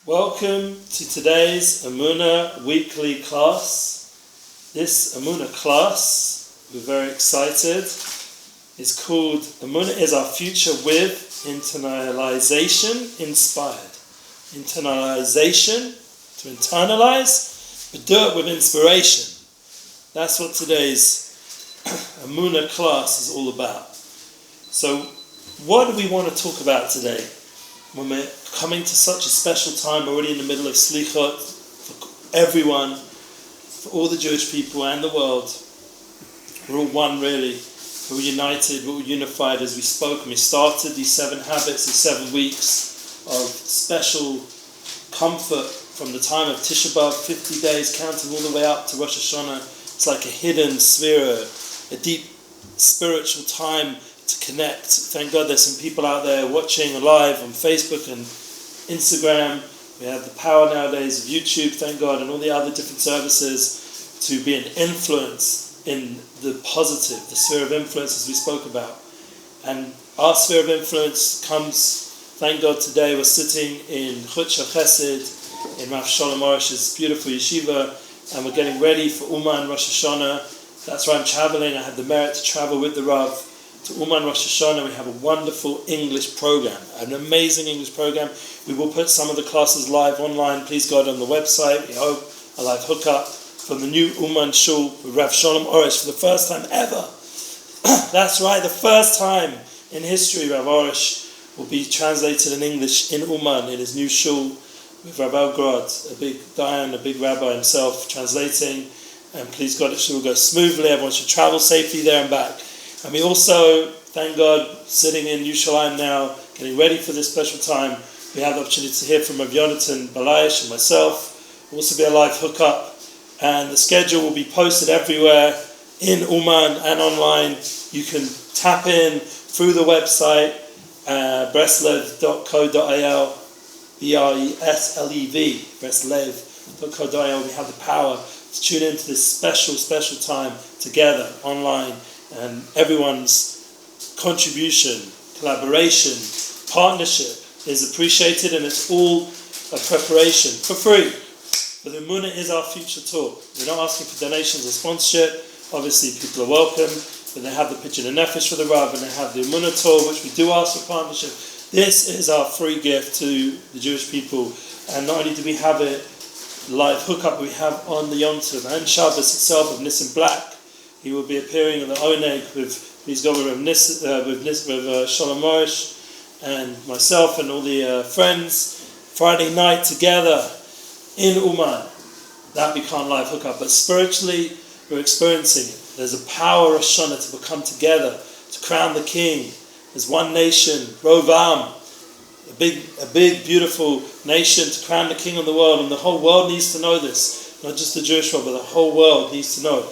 Welcome to today's Emuna weekly class. This Emuna class, we're very excited, is called Emuna is Our Future with Internalization Inspired. Internalization, to internalize, but do it with inspiration. That's what today's Emuna class is all about. So what do we want to talk about today? When we're coming to such a special time, already in the middle of Slichot, for everyone, for all the Jewish people and the world. We're all one really. We're united, we're all unified as we spoke and we started these 7 habits, these 7 weeks of special comfort from the time of Tisha B'Av, 50 days, counting all the way up to Rosh Hashanah. It's like a hidden sphere, a deep spiritual time to connect. Thank God there's some people out there watching live on Facebook and Instagram. We have the power nowadays of YouTube, thank God, and all the other different services to be an influence in the positive, the sphere of influence as we spoke about. And our sphere of influence comes, thank God today we're sitting in Chutz Chesed in Rav Shalom Arush's beautiful yeshiva, and we're getting ready for Uman Rosh Hashanah. That's why I'm traveling. I had the merit to travel with the Rav to Uman Rosh Hashanah. We have a wonderful English program, an amazing English program. We will put some of the classes live online, please God, on the website. We hope a live hookup from the new Uman Shul with Rav Shalom Arush for the first time ever. That's right, the first time in history Rav Arush will be translated in English in Uman in his new Shul with Rabbi Grod, a big Dayan, a big rabbi himself, translating. And please God, it should all go smoothly. Everyone should travel safely there and back. And we also, thank God, sitting in Yerushalayim now, getting ready for this special time. We have the opportunity to hear from Rav Yonatan Balayesh and myself. Will also be a live hookup. And the schedule will be posted everywhere in Uman and online. You can tap in through the website, breslev.co.il, B-R-E-S-L-E-V, breslev.co.il. We have the power to tune into this special time together online. And everyone's contribution, collaboration, partnership is appreciated, and it's all a preparation for free. But the Emuna is Our Future tour. We're not asking for donations or sponsorship. Obviously people are welcome, but they have the Pidyon and Nefesh for the Rav, and they have the Emuna tour, which we do ask for partnership. This is our free gift to the Jewish people, and not only do we have it live hookup, we have on the Yom Tov and Shabbos itself of Nissim Black. He will be appearing in the Oneg with, please go with Shalom Rosh and myself and all the friends. Friday night together in Uman. That we can't live hook up, but spiritually we're experiencing it. There's a power of Shana to become together, to crown the King. There's one nation, Rovam, a big, beautiful nation to crown the King of the world, and the whole world needs to know this. Not just the Jewish world, but the whole world needs to know.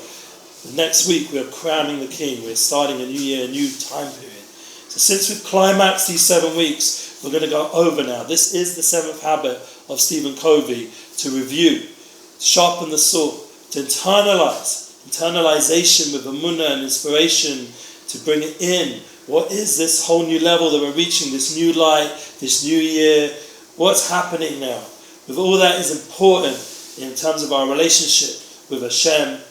Next week we are crowning the King. We're starting a new year, a new time period. So since we've climaxed these 7 weeks, we're going to go over now. This is the 7th habit of Stephen Covey, to review, to sharpen the sword, to internalize. Internalization with Emuna and inspiration, to bring it in. What is this whole new level that we're reaching, this new light, this new year? What's happening now? With all that is important in terms of our relationship with Hashem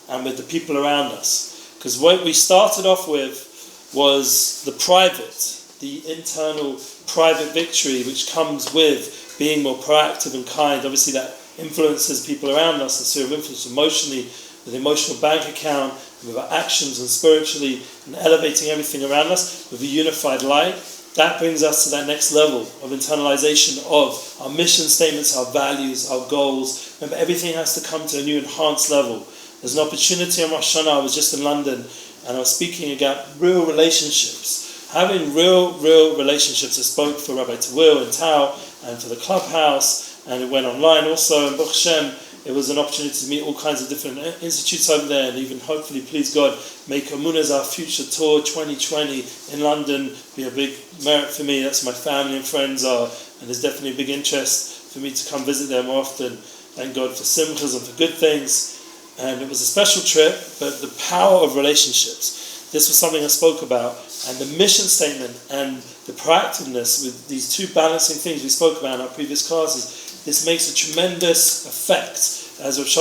and with the people around us. Because what we started off with was the private, the internal private victory, which comes with being more proactive and kind. Obviously that influences people around us, the sphere of influence emotionally, with the emotional bank account, with our actions and spiritually, and elevating everything around us with a unified light. That brings us to that next level of internalization of our mission statements, our values, our goals. Remember, everything has to come to a new enhanced level. There's an opportunity on Rosh Hashanah. I was just in London and I was speaking about real relationships. Having real relationships. I spoke for Rabbi Tawil and Tao and for the Clubhouse, and it went online also. And Baruch Hashem, it was an opportunity to meet all kinds of different institutes over there, and even hopefully, please God, make Emuna is Our Future tour 2020 in London be a big merit for me. That's where my family and friends are, and there's definitely a big interest for me to come visit them often. Thank God for simchas and for good things. And it was a special trip, but the power of relationships. This was something I spoke about and the mission statement and the proactiveness with these two balancing things we spoke about in our previous classes, this makes a tremendous effect. As Rosh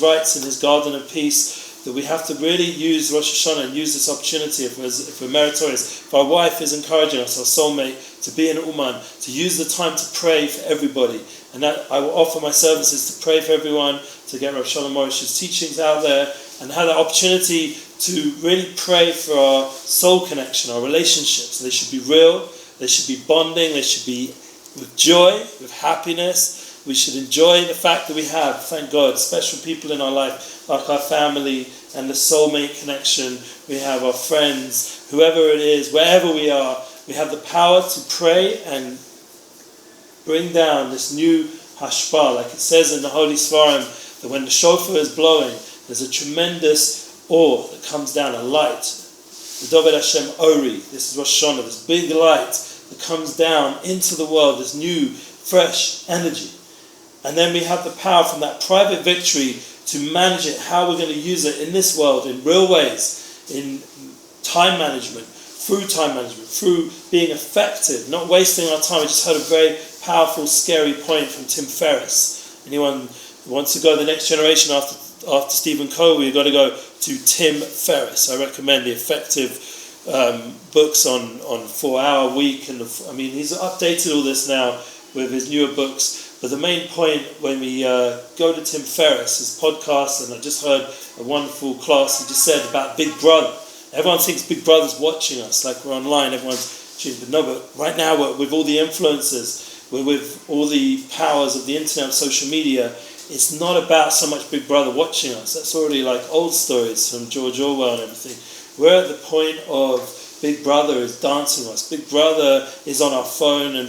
writes in his Garden of Peace, that we have to really use Rosh Hashanah and use this opportunity if we're meritorious. If our wife is encouraging us, our soulmate, to be in Uman, to use the time to pray for everybody. And that I will offer my services to pray for everyone, to get Rav Shalom Morish's teachings out there, and have that opportunity to really pray for our soul connection, our relationships. They should be real, they should be bonding, they should be with joy, with happiness. We should enjoy the fact that we have, thank God, special people in our life, like our family and the soulmate connection. We have our friends, whoever it is, wherever we are, we have the power to pray and bring down this new hashpah. Like it says in the Holy Svarim, that when the shofar is blowing, there's a tremendous awe that comes down, a light. The Doved Hashem Ori, this is Rosh Hashanah, this big light that comes down into the world, this new, fresh energy. And then we have the power from that private victory to manage it, how we're going to use it in this world, in real ways, in time management, through being effective, not wasting our time. I just heard a very powerful, scary point from Tim Ferriss. Anyone who wants to go the next generation after Stephen Covey, you've got to go to Tim Ferriss. I recommend the effective books on 4 Hour Week. And he's updated all this now with his newer books. But the main point when we go to Tim Ferriss, his podcast, and I just heard a wonderful class he just said about Big Brother. Everyone thinks Big Brother's watching us, like we're online, everyone's tuning. But no, but right now with all the influencers, with all the powers of the internet, social media, it's not about so much Big Brother watching us. That's already like old stories from George Orwell and everything. We're at the point of Big Brother is dancing us. Big Brother is on our phone and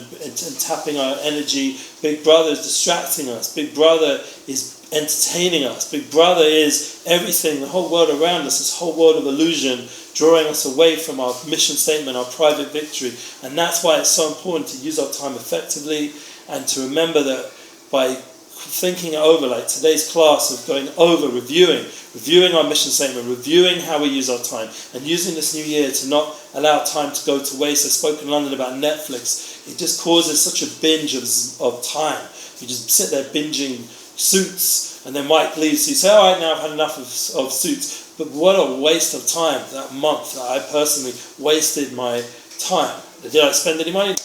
tapping our energy. Big Brother is distracting us. Big Brother is entertaining us. Big Brother is everything, the whole world around us, this whole world of illusion, drawing us away from our mission statement, our private victory. And that's why it's so important to use our time effectively and to remember that by thinking it over, like today's class of going over, reviewing our mission statement, reviewing how we use our time, and using this new year to not allow time to go to waste. I spoke in London about Netflix. It just causes such a binge of time. You just sit there binging Suits, and then Mike leaves, so you say, all right, now I've had enough of Suits. But what a waste of time, that month that I personally wasted my time. Did I spend any money?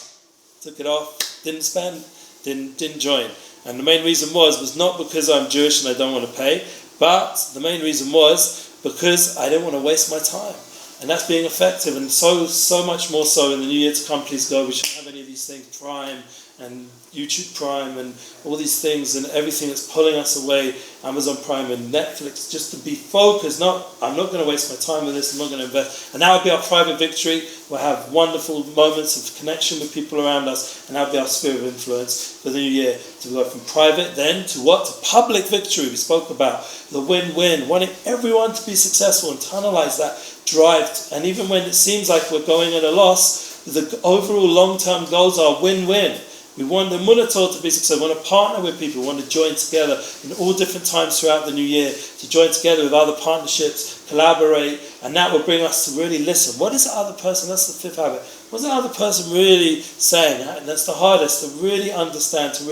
Took it off, didn't spend, didn't join. And the main reason was not because I'm Jewish and I don't want to pay, but the main reason was because I didn't want to waste my time. And that's being effective, and so much more so in the new year to come. Please God, we shouldn't have any of these things, Prime and YouTube Prime and all these things and everything that's pulling us away, Amazon Prime and Netflix, just to be focused. I'm not going to waste my time with this, I'm not going to invest. And that would be our private victory. We'll have wonderful moments of connection with people around us, and that would be our sphere of influence for the new year, to go from private then to what? To public victory. We spoke about the win-win, wanting everyone to be successful, internalize that drive. And even when it seems like we're going at a loss, the overall long-term goals are win-win. We want the Emuna to be successful. We want to partner with people. We want to join together in all different times throughout the new year, to join together with other partnerships, collaborate, and that will bring us to really listen. What is the other person? That's the fifth habit. What's the other person really saying? And that's the hardest, to really understand, to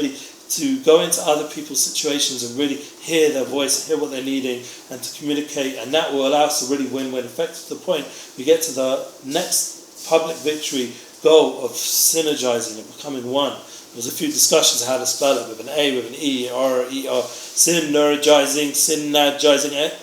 go into other people's situations and really hear their voice, hear what they're needing, and to communicate. And that will allow us to really win-win. In fact, to the point we get to the next public victory goal of synergizing and becoming one. There's a few discussions how to spell it, with an A, with an E, R, E-R, synergizing.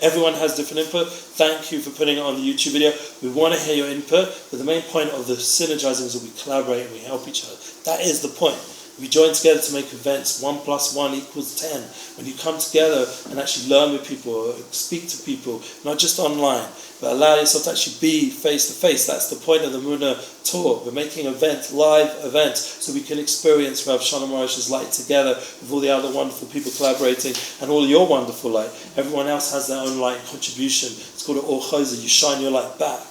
Everyone has different input. Thank you for putting it on the YouTube video. We want to hear your input, but the main point of the synergizing is that we collaborate and we help each other. That is the point. We join together to make events. 1 + 1 = 10. When you come together and actually learn with people, or speak to people, not just online, but allow yourself to actually be face to face. That's the point of the Emuna tour. We're making events, live events, so we can experience Rav Shalom Rosh's light together with all the other wonderful people collaborating, and all your wonderful light. Everyone else has their own light contribution. It's called an Or Chozer. You shine your light back.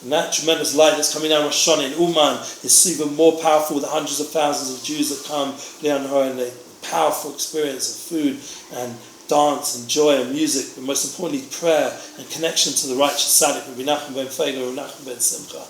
And that tremendous light that's coming down Rosh Hashanah in Uman is even more powerful with the hundreds of thousands of Jews that come down and the powerful experience of food and dance and joy and music, but most importantly prayer and connection to the righteous Tzaddik, Rabbi Nachman ben Feiga, Rabbi Nachman ben Simcha.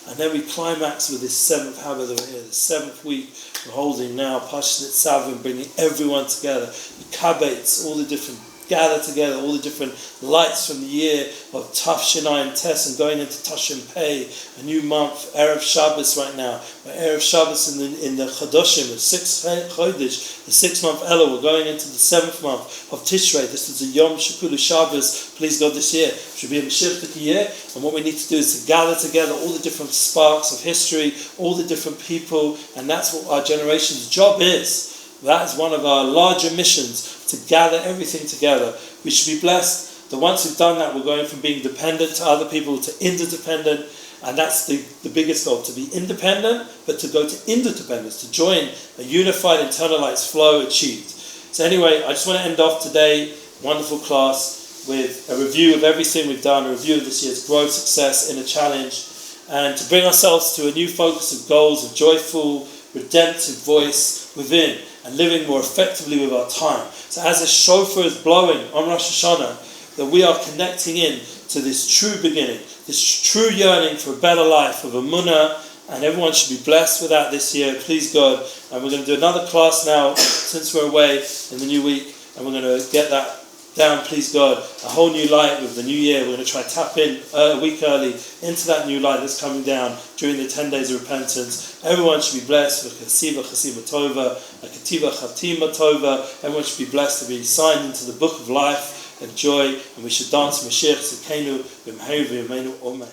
And then we climax with this 7th Habbat over here, the 7th week we're holding now, Pashat Savim, bringing everyone together, the Kabbates, all the different, gather together, all the different lights from the year of Tafshinai and Tes, and going into Tashim Pei, a new month, Erev Shabbos right now. Erev Shabbos in the Chodoshim, the 6th Chodesh, the 6th month Elul, we're going into the 7th month of Tishrei. This is the Yom Shekulu Shabbos, please God, this year. It should be a Mashiach year, and what we need to do is to gather together all the different sparks of history, all the different people, and that's what our generation's job is. That is one of our larger missions, to gather everything together. We should be blessed that once we've done that, we're going from being dependent to other people to interdependent, and that's the biggest goal, to be independent, but to go to interdependence, to join a unified, internalized flow achieved. So anyway, I just want to end off today, wonderful class, with a review of everything we've done, a review of this year's growth, success, inner challenge, and to bring ourselves to a new focus of goals of joyful, redemptive voice within, and living more effectively with our time. So as a shofar is blowing on Rosh Hashanah, that we are connecting in to this true beginning, this true yearning for a better life of Emuna, and everyone should be blessed with that this year, please God. And we're going to do another class now, since we're away in the new week, and we're going to get that down, please God, a whole new light with the new year. We're going to try to tap in a week early into that new light that's coming down during the 10 days of repentance. Everyone should be blessed with Chasiva Tova, a Ketiva Chatima Tova. Everyone should be blessed to be signed into the book of life and joy, and we should dance Mashiach Tzidkenu B'mheir V'yameinu Amen.